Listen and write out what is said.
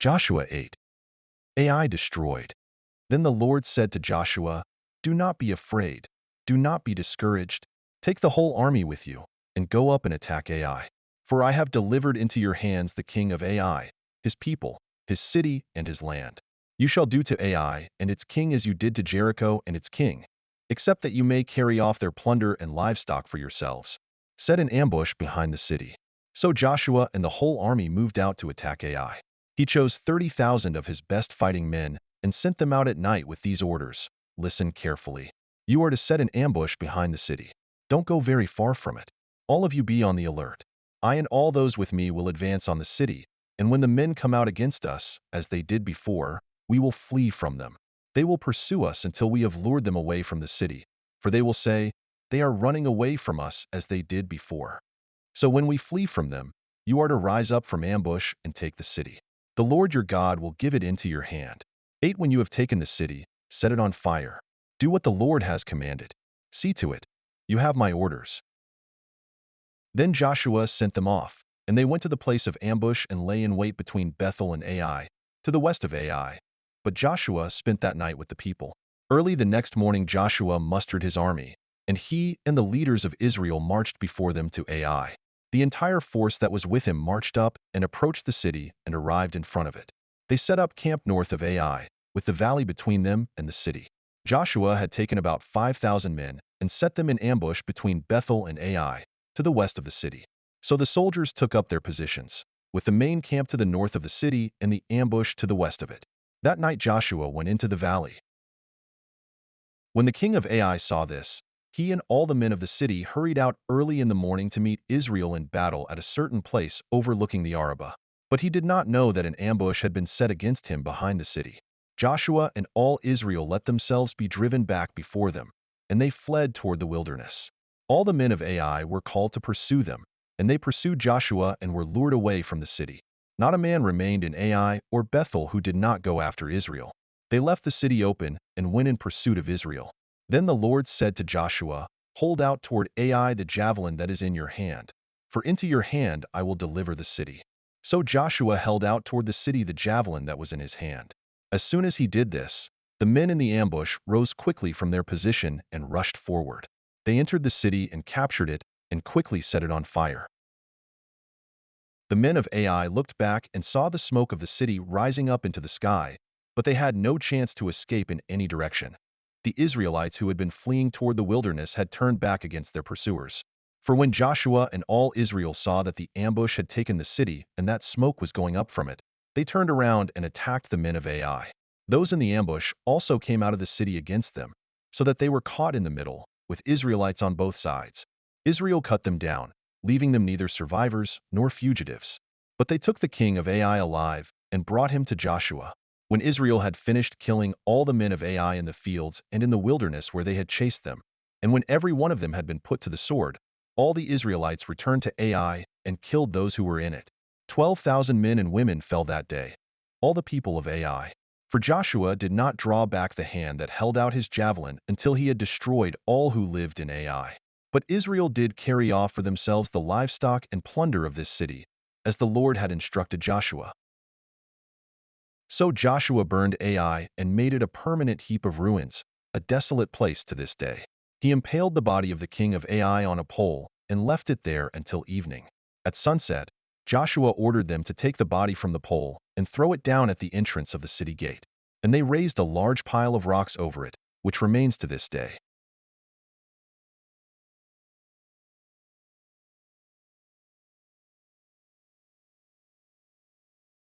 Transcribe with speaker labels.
Speaker 1: Joshua 8. Ai destroyed. Then the Lord said to Joshua, "Do not be afraid. Do not be discouraged. Take the whole army with you, and go up and attack Ai. For I have delivered into your hands the king of Ai, his people, his city, and his land. You shall do to Ai and its king as you did to Jericho and its king, except that you may carry off their plunder and livestock for yourselves. Set an ambush behind the city." So Joshua and the whole army moved out to attack Ai. He chose 30,000 of his best fighting men and sent them out at night with these orders. Listen carefully. You are to set an ambush behind the city. Don't go very far from it. All of you be on the alert. I and all those with me will advance on the city, and when the men come out against us, as they did before, we will flee from them. They will pursue us until we have lured them away from the city, for they will say, "They are running away from us as they did before." So when we flee from them, you are to rise up from ambush and take the city. The Lord your God will give it into your hand. 8. When you have taken the city, set it on fire. Do what the Lord has commanded. See to it. You have my orders. Then Joshua sent them off, and they went to the place of ambush and lay in wait between Bethel and Ai, to the west of Ai. But Joshua spent that night with the people. Early the next morning Joshua mustered his army, and he and the leaders of Israel marched before them to Ai. The entire force that was with him marched up and approached the city and arrived in front of it. They set up camp north of Ai, with the valley between them and the city. Joshua had taken about 5,000 men and set them in ambush between Bethel and Ai, to the west of the city. So the soldiers took up their positions, with the main camp to the north of the city and the ambush to the west of it. That night Joshua went into the valley. When the king of Ai saw this, he and all the men of the city hurried out early in the morning to meet Israel in battle at a certain place overlooking the Arabah. But he did not know that an ambush had been set against him behind the city. Joshua and all Israel let themselves be driven back before them, and they fled toward the wilderness. All the men of Ai were called to pursue them, and they pursued Joshua and were lured away from the city. Not a man remained in Ai or Bethel who did not go after Israel. They left the city open and went in pursuit of Israel. Then the Lord said to Joshua, "Hold out toward Ai the javelin that is in your hand, for into your hand I will deliver the city." So Joshua held out toward the city the javelin that was in his hand. As soon as he did this, the men in the ambush rose quickly from their position and rushed forward. They entered the city and captured it and quickly set it on fire. The men of Ai looked back and saw the smoke of the city rising up into the sky, but they had no chance to escape in any direction. The Israelites who had been fleeing toward the wilderness had turned back against their pursuers. For when Joshua and all Israel saw that the ambush had taken the city and that smoke was going up from it, they turned around and attacked the men of Ai. Those in the ambush also came out of the city against them, so that they were caught in the middle, with Israelites on both sides. Israel cut them down, leaving them neither survivors nor fugitives. But they took the king of Ai alive and brought him to Joshua. When Israel had finished killing all the men of Ai in the fields and in the wilderness where they had chased them, and when every one of them had been put to the sword, all the Israelites returned to Ai and killed those who were in it. 12,000 men and women fell that day, all the people of Ai. For Joshua did not draw back the hand that held out his javelin until he had destroyed all who lived in Ai. But Israel did carry off for themselves the livestock and plunder of this city, as the Lord had instructed Joshua. So Joshua burned Ai and made it a permanent heap of ruins, a desolate place to this day. He impaled the body of the king of Ai on a pole and left it there until evening. At sunset, Joshua ordered them to take the body from the pole and throw it down at the entrance of the city gate. And they raised a large pile of rocks over it, which remains to this day.